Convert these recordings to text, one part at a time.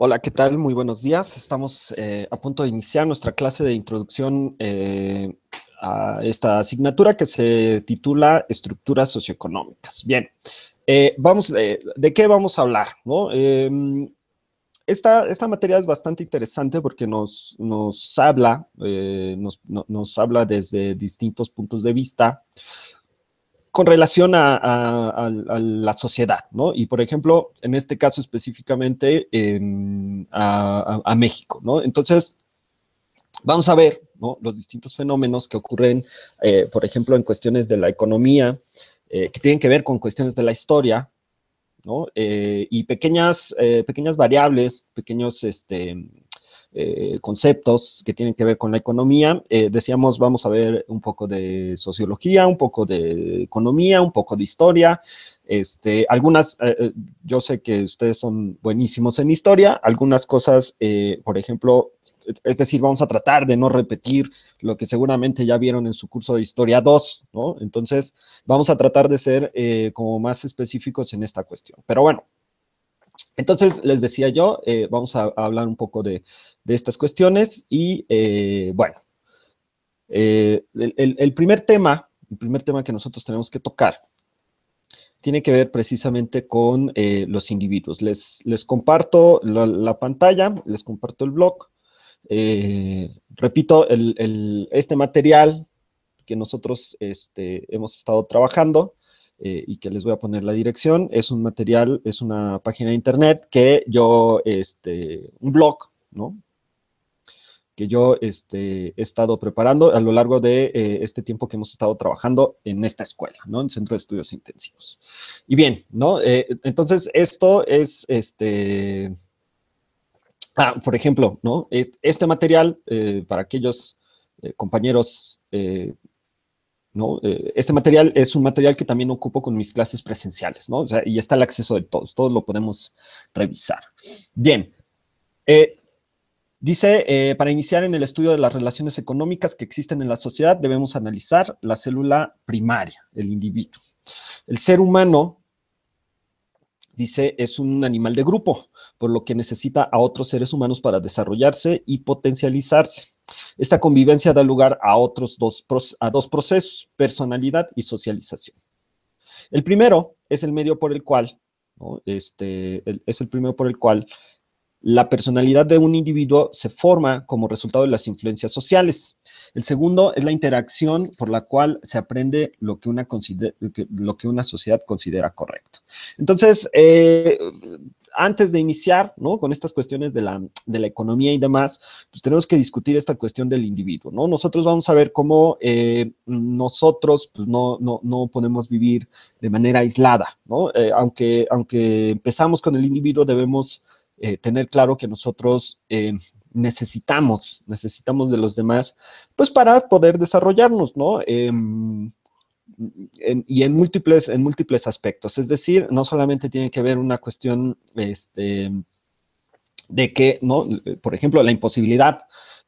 Hola, ¿qué tal? Muy buenos días. Estamos a punto de iniciar nuestra clase de introducción a esta asignatura que se titula Estructuras Socioeconómicas. Bien, ¿de qué vamos a hablar? ¿No? Esta materia es bastante interesante porque nos habla, nos habla desde distintos puntos de vista con relación a la sociedad, ¿no? Y por ejemplo, en este caso específicamente a México, ¿no? Entonces, vamos a ver, ¿no? Los distintos fenómenos que ocurren, por ejemplo, en cuestiones de la economía, que tienen que ver con cuestiones de la historia, ¿no? Y pequeñas variables, pequeños conceptos que tienen que ver con la economía. Decíamos, vamos a ver un poco de sociología, un poco de economía, un poco de historia. Yo sé que ustedes son buenísimos en historia, algunas cosas, por ejemplo, es decir, vamos a tratar de no repetir lo que seguramente ya vieron en su curso de Historia 2, ¿no? Entonces, vamos a tratar de ser como más específicos en esta cuestión. Pero bueno, entonces les decía yo, vamos a hablar un poco de estas cuestiones y bueno, el primer tema que nosotros tenemos que tocar tiene que ver precisamente con los individuos. Les comparto la pantalla, les comparto el blog. Repito, este material que nosotros hemos estado trabajando y que les voy a poner la dirección, es un material, es una página de internet que yo, un blog, ¿no? Que yo he estado preparando a lo largo de este tiempo que hemos estado trabajando en esta escuela, ¿no? En Centro de Estudios Intensivos. Y bien, ¿no? Entonces, esto es, por ejemplo, ¿no? Este material, para aquellos compañeros, ¿no? Este material es un material que también ocupo con mis clases presenciales, ¿no? O sea, y está al acceso de todos, todos lo podemos revisar. Bien, eh, dice, para iniciar en el estudio de las relaciones económicas que existen en la sociedad, debemos analizar la célula primaria, el individuo. El ser humano, dice, es un animal de grupo, por lo que necesita a otros seres humanos para desarrollarse y potencializarse. Esta convivencia da lugar a a dos procesos, personalidad y socialización. El primero es el medio por el cual, ¿no? Es el primero por el cual la personalidad de un individuo se forma como resultado de las influencias sociales. El segundo es la interacción por la cual se aprende lo que una sociedad considera correcto. Entonces, antes de iniciar, ¿no? Con estas cuestiones de la economía y demás, pues tenemos que discutir esta cuestión del individuo, ¿no? Nosotros vamos a ver cómo nosotros pues, no podemos vivir de manera aislada, ¿no? Aunque empezamos con el individuo, debemos tener claro que nosotros necesitamos de los demás, pues para poder desarrollarnos, ¿no? Y en múltiples aspectos. Es decir, no solamente tiene que ver una cuestión de que, ¿no? Por ejemplo, la imposibilidad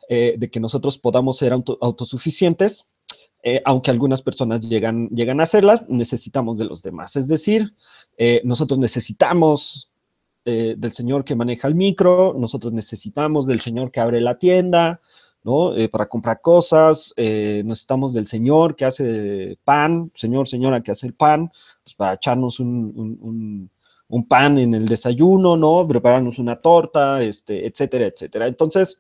de que nosotros podamos ser autosuficientes, aunque algunas personas llegan a hacerlas, necesitamos de los demás. Es decir, nosotros necesitamos del señor que maneja el micro, nosotros necesitamos del señor que abre la tienda, ¿no? Para comprar cosas, necesitamos del señor que hace pan, señora que hace el pan, pues para echarnos un pan en el desayuno, ¿no? Prepararnos una torta, etcétera, etcétera. Entonces,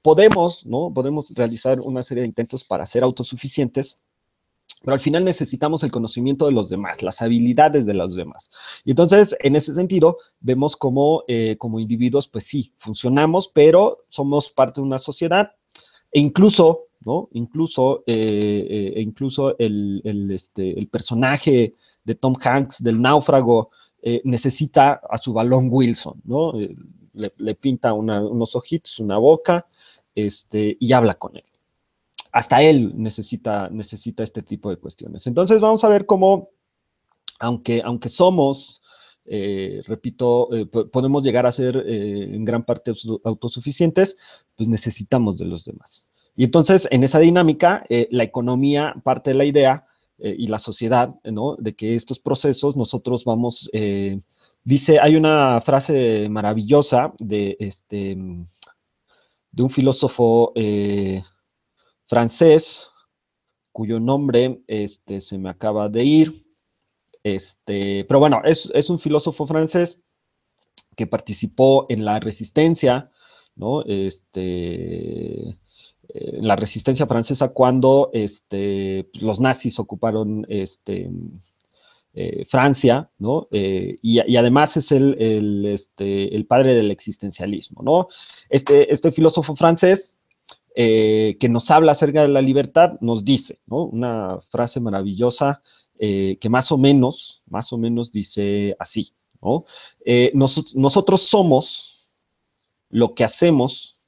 podemos, ¿no? Podemos realizar una serie de intentos para ser autosuficientes, pero al final necesitamos el conocimiento de los demás, las habilidades de los demás. Y entonces, en ese sentido, vemos cómo como individuos, pues sí, funcionamos, pero somos parte de una sociedad e incluso, ¿no? Incluso el personaje de Tom Hanks, del náufrago, necesita a su balón Wilson, ¿no? Le pinta unos ojitos, una boca, y habla con él. Hasta él necesita este tipo de cuestiones. Entonces vamos a ver cómo, aunque somos, repito, podemos llegar a ser en gran parte autosuficientes, pues necesitamos de los demás. Y entonces, en esa dinámica, la economía parte de la idea y la sociedad, ¿no? De que estos procesos nosotros vamos Dice, hay una frase maravillosa de un filósofo francés, cuyo nombre se me acaba de ir, pero bueno, es un filósofo francés que participó en la resistencia, ¿no? En la resistencia francesa cuando pues, los nazis ocuparon Francia, ¿no? Y además es el padre del existencialismo, ¿no? Este filósofo francés que nos habla acerca de la libertad nos dice, ¿no? Una frase maravillosa que más o menos dice así, ¿no? Nosotros somos lo que hacemos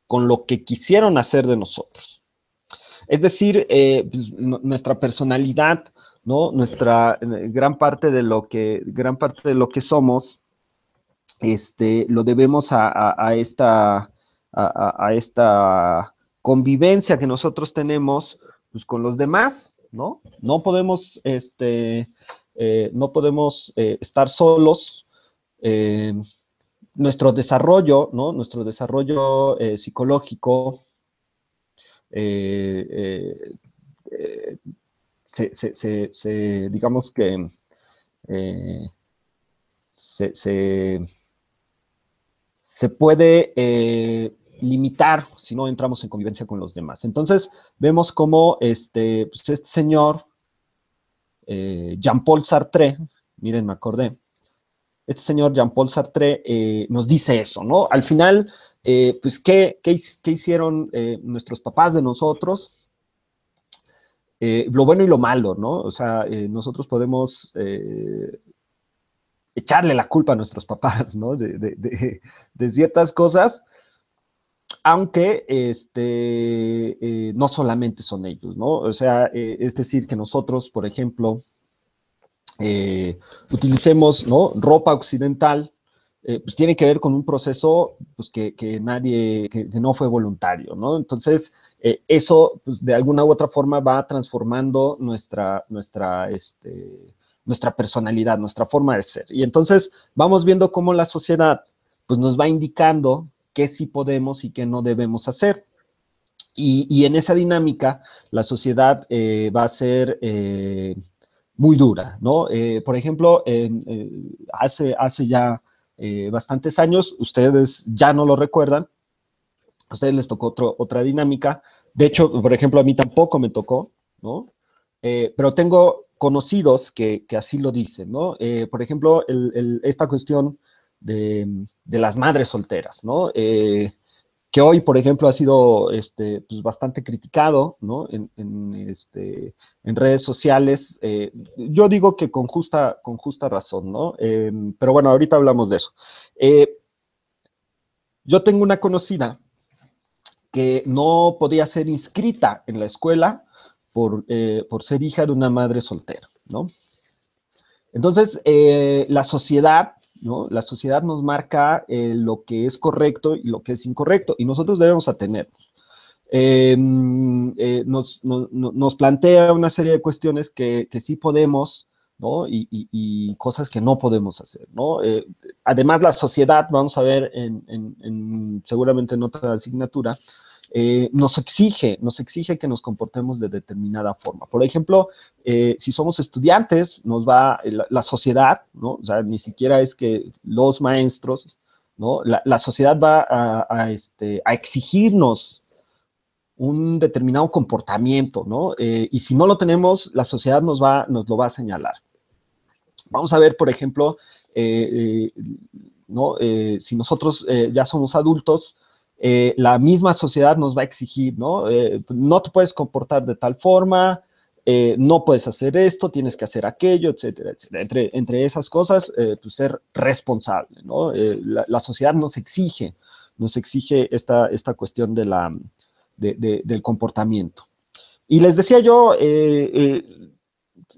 con lo que quisieron hacer de nosotros. Es decir, pues, nuestra personalidad, ¿no? Nuestra gran parte de lo que somos, lo debemos a esta convivencia que nosotros tenemos pues, con los demás, ¿no? No podemos estar solos. Eh, Nuestro desarrollo, ¿no? Nuestro desarrollo psicológico eh, eh, digamos que eh, se, se, se puede limitar si no entramos en convivencia con los demás. Entonces, vemos cómo pues este señor, Jean-Paul Sartre, miren, me acordé, este señor Jean-Paul Sartre nos dice eso, ¿no? Al final, pues, ¿qué hicieron nuestros papás de nosotros? Lo bueno y lo malo, ¿no? O sea, nosotros podemos echarle la culpa a nuestros papás, ¿no? De ciertas cosas, aunque no solamente son ellos, ¿no? O sea, es decir, que nosotros, por ejemplo, utilicemos, ¿no? Ropa occidental, pues tiene que ver con un proceso pues, que no fue voluntario, ¿no? Entonces, eso, pues, de alguna u otra forma va transformando nuestra personalidad, nuestra forma de ser. Y entonces vamos viendo cómo la sociedad, pues, nos va indicando qué sí podemos y qué no debemos hacer. Y en esa dinámica, la sociedad va a ser muy dura, ¿no? Por ejemplo, hace ya bastantes años, ustedes ya no lo recuerdan, a ustedes les tocó otra dinámica. De hecho, por ejemplo, a mí tampoco me tocó, ¿no? Pero tengo conocidos que así lo dicen, ¿no? Por ejemplo, esta cuestión de las madres solteras, ¿no? Que hoy, por ejemplo, ha sido pues bastante criticado, ¿no? En redes sociales. Yo digo que con justa razón, ¿no? Pero bueno, ahorita hablamos de eso. Yo tengo una conocida que no podía ser inscrita en la escuela por ser hija de una madre soltera, ¿no? Entonces, la sociedad, ¿no? La sociedad nos marca lo que es correcto y lo que es incorrecto, y nosotros debemos atener. Nos plantea una serie de cuestiones que sí podemos, ¿no? Y cosas que no podemos hacer, ¿no? Además, la sociedad, vamos a ver seguramente en otra asignatura, nos exige que nos comportemos de determinada forma. Por ejemplo, si somos estudiantes, la sociedad, ¿no? O sea, ni siquiera es que los maestros, ¿no? La sociedad va a exigirnos un determinado comportamiento, ¿no? Y si no lo tenemos, la sociedad nos lo va a señalar. Vamos a ver, por ejemplo, ¿no? Si nosotros ya somos adultos, la misma sociedad nos va a exigir, ¿no? No te puedes comportar de tal forma, no puedes hacer esto, tienes que hacer aquello, etcétera, etcétera. Entre esas cosas, pues ser responsable, ¿no? La sociedad nos exige esta cuestión del comportamiento. Y les decía yo,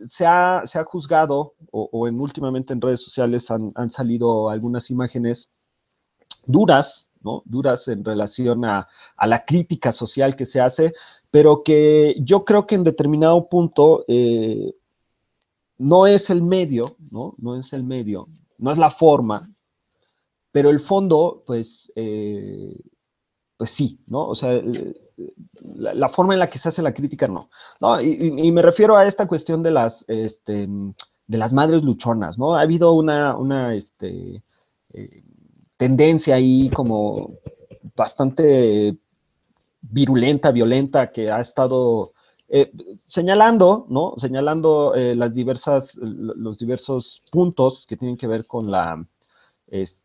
se ha juzgado, últimamente en redes sociales han salido algunas imágenes duras, ¿no? Duras en relación a la crítica social que se hace, pero que yo creo que en determinado punto no es el medio, ¿no? No es el medio no es la forma, pero el fondo, pues sí, ¿no? O sea, la forma en la que se hace la crítica, no. ¿No? Y me refiero a esta cuestión de las madres luchonas, ¿no? Ha habido eh, tendencia ahí como bastante virulenta, violenta, que ha estado señalando, ¿no? Señalando los diversos puntos que tienen que ver con pues,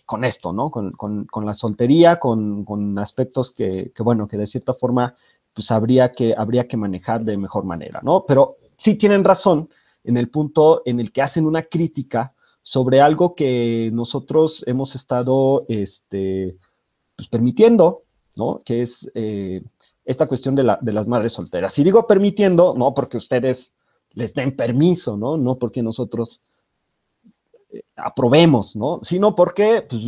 con esto, ¿no? Con la soltería, con aspectos bueno, que de cierta forma, pues habría que manejar de mejor manera, ¿no? Pero sí tienen razón en el punto en el que hacen una crítica sobre algo que nosotros hemos estado, pues, permitiendo, ¿no? Que es esta cuestión de las madres solteras. Y digo permitiendo, no porque ustedes les den permiso, ¿no? No porque nosotros aprobemos, ¿no? Sino porque pues,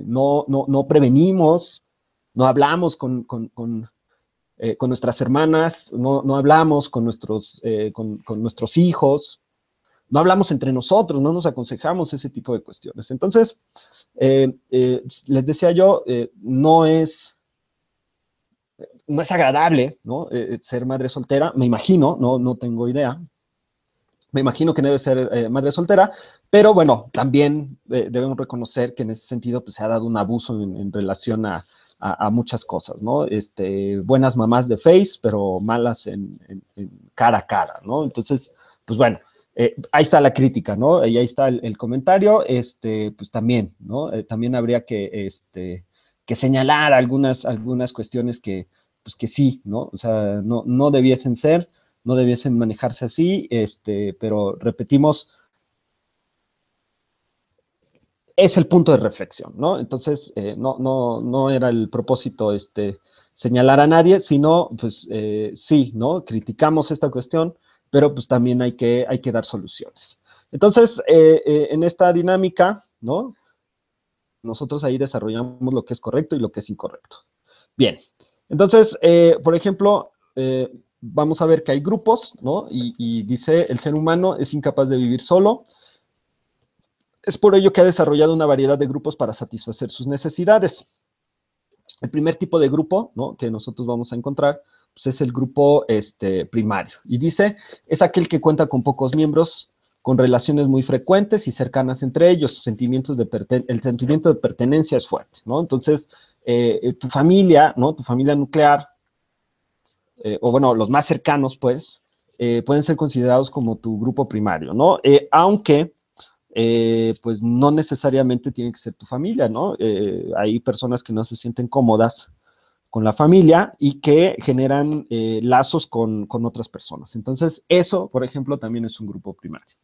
no prevenimos, no hablamos con nuestras hermanas, no hablamos con nuestros hijos, no hablamos entre nosotros, no nos aconsejamos ese tipo de cuestiones. Entonces, les decía yo, no es agradable, ¿no? Ser madre soltera, me imagino, no tengo idea, me imagino que debe ser madre soltera, pero bueno, también debemos reconocer que en ese sentido pues, se ha dado un abuso en relación a muchas cosas, ¿no? Buenas mamás de Face, pero malas en cara a cara, ¿no? Entonces, pues bueno, ahí está la crítica, ¿no? Y ahí está el comentario, pues también, ¿no? También habría que señalar algunas cuestiones pues que sí, ¿no? O sea, no debiesen ser, no debiesen manejarse así, pero repetimos, es el punto de reflexión, ¿no? Entonces, no era el propósito señalar a nadie, sino, pues, sí, ¿no? Criticamos esta cuestión, pero pues también hay que dar soluciones. Entonces, en esta dinámica, ¿no? Nosotros ahí desarrollamos lo que es correcto y lo que es incorrecto. Bien, entonces, por ejemplo, vamos a ver que hay grupos, ¿no? Y dice, el ser humano es incapaz de vivir solo. Es por ello que ha desarrollado una variedad de grupos para satisfacer sus necesidades. El primer tipo de grupo, ¿no? Que nosotros vamos a encontrar pues es el grupo primario. Y dice, es aquel que cuenta con pocos miembros, con relaciones muy frecuentes y cercanas entre ellos. El sentimiento de pertenencia es fuerte, ¿no? Entonces, tu familia, ¿no? Tu familia nuclear, o bueno, los más cercanos, pues, pueden ser considerados como tu grupo primario, ¿no? Aunque pues no necesariamente tiene que ser tu familia, ¿no? Hay personas que no se sienten cómodas con la familia y que generan lazos con otras personas. Entonces, eso, por ejemplo, también es un grupo primario.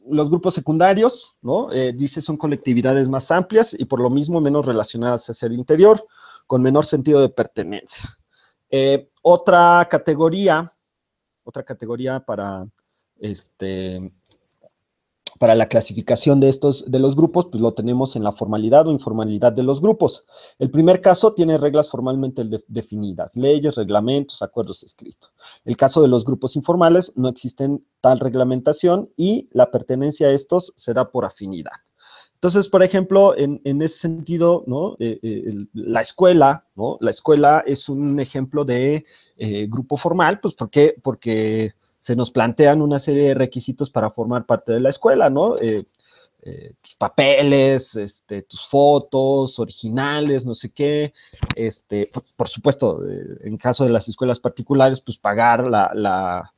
Los grupos secundarios, ¿no? Dice, son colectividades más amplias y por lo mismo menos relacionadas hacia el interior, con menor sentido de pertenencia. Otra categoría para la clasificación de los grupos, pues lo tenemos en la formalidad o informalidad de los grupos. El primer caso tiene reglas formalmente definidas, leyes, reglamentos, acuerdos escritos. El caso de los grupos informales no existen tal reglamentación y la pertenencia a estos se da por afinidad. Entonces, por ejemplo, en ese sentido, ¿no? La escuela, ¿no? La escuela es un ejemplo de grupo formal, pues porque se nos plantean una serie de requisitos para formar parte de la escuela, ¿no? Tus papeles, tus fotos originales, no sé qué, por supuesto, en caso de las escuelas particulares, pues pagar la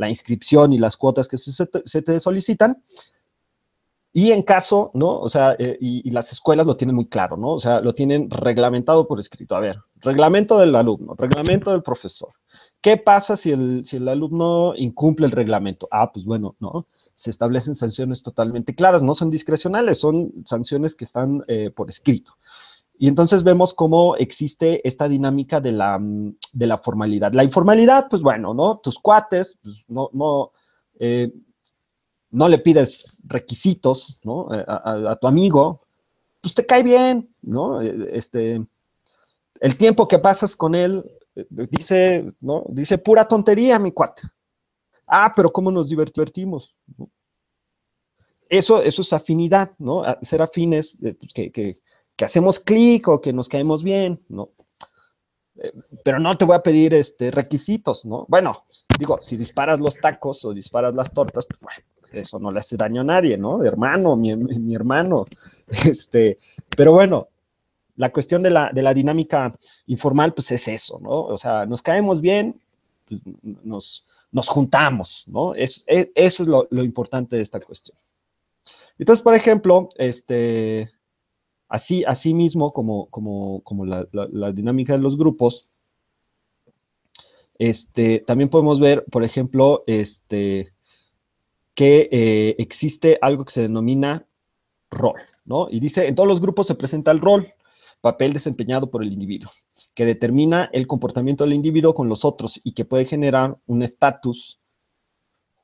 inscripción y las cuotas que se te solicitan. Y en caso, ¿no? O sea, y las escuelas lo tienen muy claro, ¿no? O sea, lo tienen reglamentado por escrito. A ver, reglamento del alumno, reglamento del profesor. ¿Qué pasa si el alumno incumple el reglamento? Ah, pues bueno, ¿no? Se establecen sanciones totalmente claras, no son discrecionales, son sanciones que están por escrito. Y entonces vemos cómo existe esta dinámica de la formalidad. La informalidad, pues bueno, ¿no? Tus cuates, pues eh, no le pides requisitos, ¿no? A tu amigo, pues te cae bien, ¿no? El tiempo que pasas con él, dice, ¿no? Dice pura tontería, mi cuate. pero ¿cómo nos divertimos? ¿No? Eso es afinidad, ¿no? Ser afines, pues, que hacemos clic o que nos caemos bien, ¿no? Pero no te voy a pedir requisitos, ¿no? Bueno, digo, si disparas los tacos o disparas las tortas, pues bueno, eso no le hace daño a nadie, ¿no? Hermano, mi hermano. Pero bueno, la cuestión de la dinámica informal, pues es eso, ¿no? O sea, nos caemos bien, pues nos juntamos, ¿no? Eso es lo importante de esta cuestión. Entonces, por ejemplo, así mismo como la dinámica de los grupos, también podemos ver, por ejemplo, que existe algo que se denomina rol, ¿no? Y dice, en todos los grupos se presenta el rol, papel desempeñado por el individuo, que determina el comportamiento del individuo con los otros y que puede generar un estatus,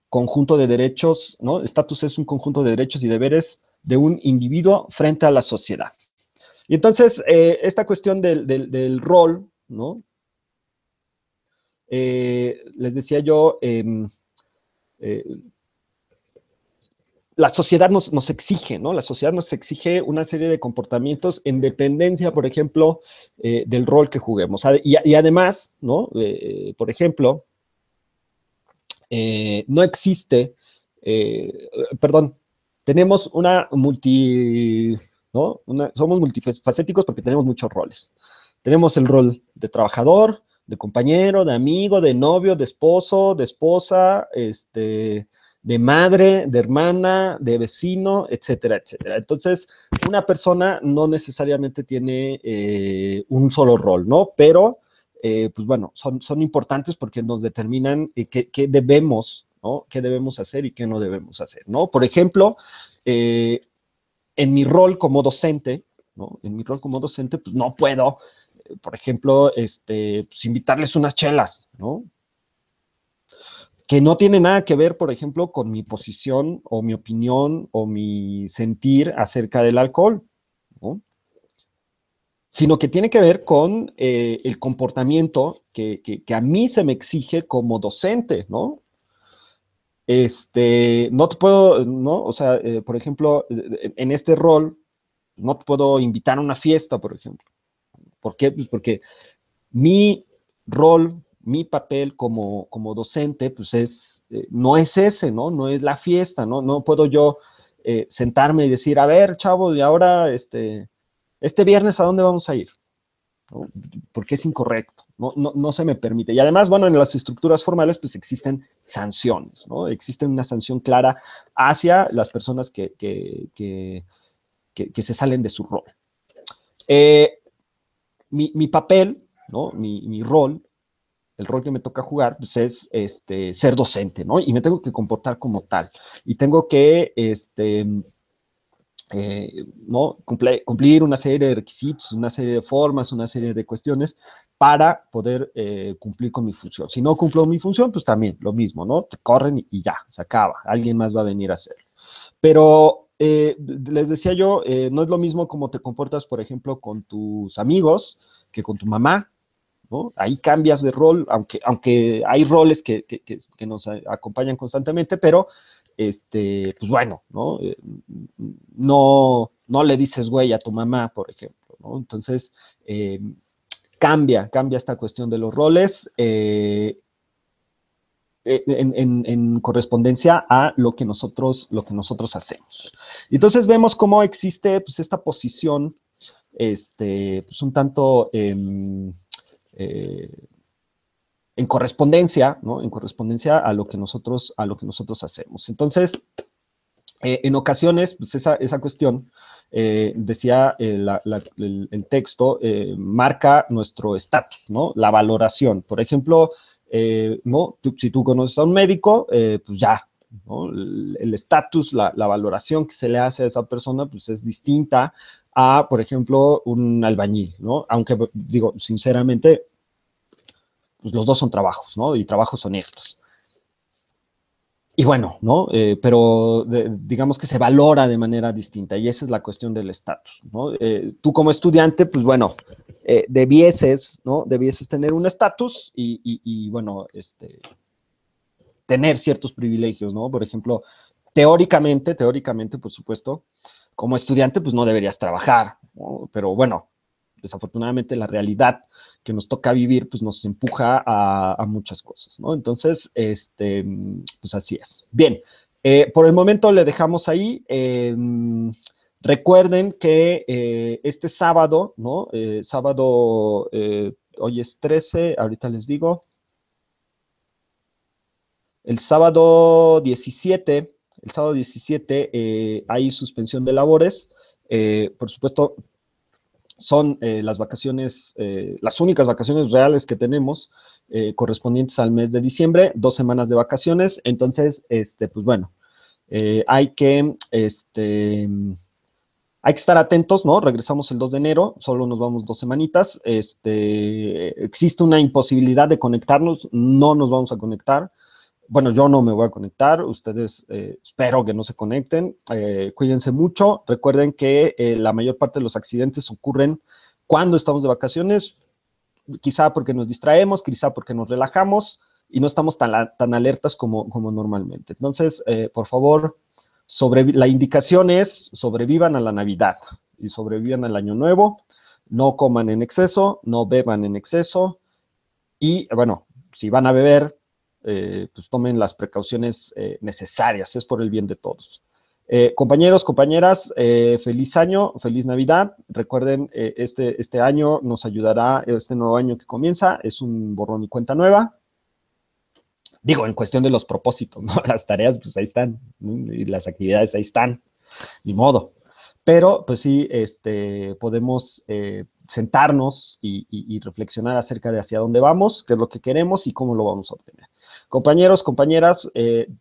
conjunto de derechos, ¿no? Estatus es un conjunto de derechos y deberes de un individuo frente a la sociedad. Y entonces, esta cuestión del rol, ¿no? Les decía yo, la sociedad nos exige, ¿no? La sociedad nos exige una serie de comportamientos en dependencia, por ejemplo, del rol que juguemos. Y además, ¿no? Por ejemplo, no existe, perdón, tenemos ¿no? Somos multifacéticos porque tenemos muchos roles. Tenemos el rol de trabajador, de compañero, de amigo, de novio, de esposo, de esposa, de madre, de hermana, de vecino, etcétera, etcétera. Entonces, una persona no necesariamente tiene un solo rol, ¿no? Pero, pues bueno, son importantes porque nos determinan qué debemos, ¿no? ¿Qué debemos hacer y qué no debemos hacer, ¿no? Por ejemplo, en mi rol como docente, ¿no? En mi rol como docente, pues no puedo, por ejemplo, pues invitarles unas chelas, ¿no? Que no tiene nada que ver, por ejemplo, con mi posición o mi opinión o mi sentir acerca del alcohol, ¿no? Sino que tiene que ver con el comportamiento que a mí se me exige como docente, ¿no? No te puedo, ¿no? O sea, por ejemplo, en este rol, no te puedo invitar a una fiesta, por ejemplo. ¿Por qué? Pues porque mi rol, mi papel como docente, pues no es ese, ¿no? No es la fiesta, ¿no? No puedo yo sentarme y decir, a ver, chavo, y ahora, este viernes, ¿a dónde vamos a ir? ¿No? Porque es incorrecto, no se me permite. Y además, bueno, en las estructuras formales, pues existen sanciones, ¿no? Existe una sanción clara hacia las personas que se salen de su rol. Mi papel, ¿no? Mi rol, el rol que me toca jugar, pues es ser docente, ¿no? Y me tengo que comportar como tal. Y tengo que, ¿no? Cumplir una serie de requisitos, una serie de formas, una serie de cuestiones para poder cumplir con mi función. Si no cumplo mi función, pues también lo mismo, ¿no? Te corren y ya, se acaba. Alguien más va a venir a hacerlo. Pero les decía yo, no es lo mismo como te comportas, por ejemplo, con tus amigos que con tu mamá, ¿no? Ahí cambias de rol, aunque hay roles que nos acompañan constantemente, pero, pues bueno, ¿no? No le dices güey a tu mamá, por ejemplo, ¿no? Entonces, cambia esta cuestión de los roles, en correspondencia a lo que nosotros hacemos. Entonces vemos cómo existe pues, esta posición pues, un tanto en correspondencia, ¿no? En correspondencia a lo que nosotros hacemos. Entonces, en ocasiones, pues esa cuestión, decía el texto, marca nuestro estatus, ¿no? La valoración. Por ejemplo, ¿no? Si tú conoces a un médico, pues ya, ¿no? El estatus, la valoración que se le hace a esa persona, pues es distinta a, por ejemplo, un albañil, ¿no? Aunque, digo, sinceramente, pues los dos son trabajos, ¿no? Y trabajos honestos. Y bueno, ¿no? Pero digamos que se valora de manera distinta y esa es la cuestión del estatus, ¿no? Tú como estudiante, pues bueno, debieses, ¿no? Debieses tener un estatus y bueno, tener ciertos privilegios, ¿no? Por ejemplo, teóricamente, por supuesto, como estudiante, pues no deberías trabajar, ¿no? Pero bueno, desafortunadamente la realidad que nos toca vivir, pues nos empuja a muchas cosas, ¿no? Entonces, pues así es. Bien, por el momento le dejamos ahí. Recuerden que este sábado, ¿no? Sábado, hoy es 13, ahorita les digo. El sábado 17 hay suspensión de labores. Por supuesto, son las vacaciones, las únicas vacaciones reales que tenemos correspondientes al mes de diciembre, 2 semanas de vacaciones. Entonces, pues bueno, hay que, hay que estar atentos, ¿no? Regresamos el 2 de enero, solo nos vamos 2 semanitas. Existe una imposibilidad de conectarnos, no nos vamos a conectar. Bueno, yo no me voy a conectar, ustedes espero que no se conecten, cuídense mucho, recuerden que la mayor parte de los accidentes ocurren cuando estamos de vacaciones, quizá porque nos distraemos, quizá porque nos relajamos y no estamos tan alertas como normalmente. Entonces, por favor, la indicación es sobrevivan a la Navidad y sobrevivan al Año Nuevo, no coman en exceso, no beban en exceso y, bueno, si van a beber, pues tomen las precauciones necesarias, es por el bien de todos. Compañeros, compañeras, feliz año, feliz Navidad. Recuerden, este año nos ayudará, este nuevo año que comienza, es un borrón y cuenta nueva. Digo, en cuestión de los propósitos, ¿no? Las tareas, pues ahí están, ¿no? Y las actividades ahí están, ni modo. Pero, pues sí, podemos sentarnos y reflexionar acerca de hacia dónde vamos, qué es lo que queremos y cómo lo vamos a obtener. Compañeros, compañeras,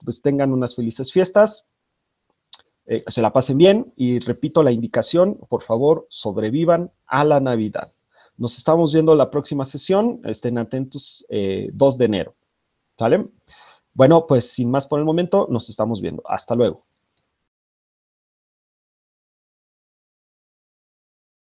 pues tengan unas felices fiestas, que se la pasen bien y repito la indicación, por favor, sobrevivan a la Navidad. Nos estamos viendo la próxima sesión, estén atentos, 2 de enero, ¿sale? Bueno, pues sin más por el momento, nos estamos viendo. Hasta luego.